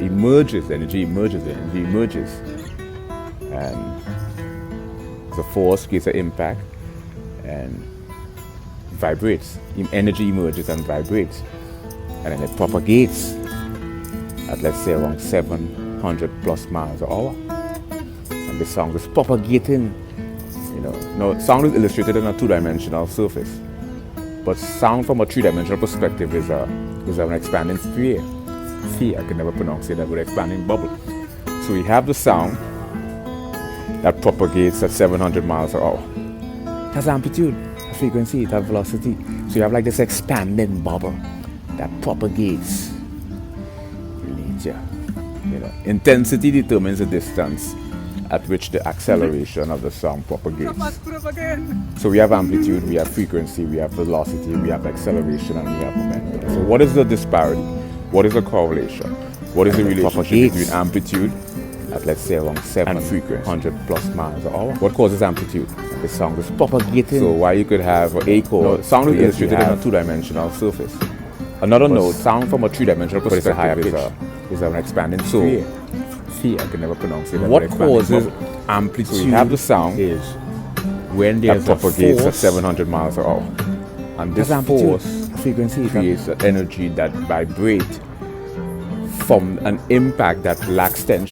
emerges, energy emerges, and the force creates an impact and vibrates. Energy emerges and vibrates, and then it propagates at, let's say, around 700 plus miles an hour. And the sound is propagating, Now, sound is illustrated on a two-dimensional surface, but sound from a three-dimensional perspective is an expanding sphere. I can never pronounce it, that with expanding bubble. So we have the sound that propagates at 700 miles an hour. That's amplitude, frequency, that's velocity. So you have like this expanding bubble that propagates. Intensity determines the distance at which the acceleration of the sound propagates. So we have amplitude, we have frequency, we have velocity, we have acceleration, and we have momentum. So what is the disparity? What is the correlation? What is the relationship between amplitude at, let's say, around 700 plus miles an hour? What causes amplitude? The sound is propagating. So while you could have an A-chord, sound is illustrated on a two-dimensional surface. Another note, sound from a three-dimensional perspective is a higher pitch, is an expanding sphere. I can never pronounce it. What causes amplitude? So you have the sound is when there's that propagates at 700 miles an hour, and this force frequency creates an energy that vibrates from an impact that lacks tension.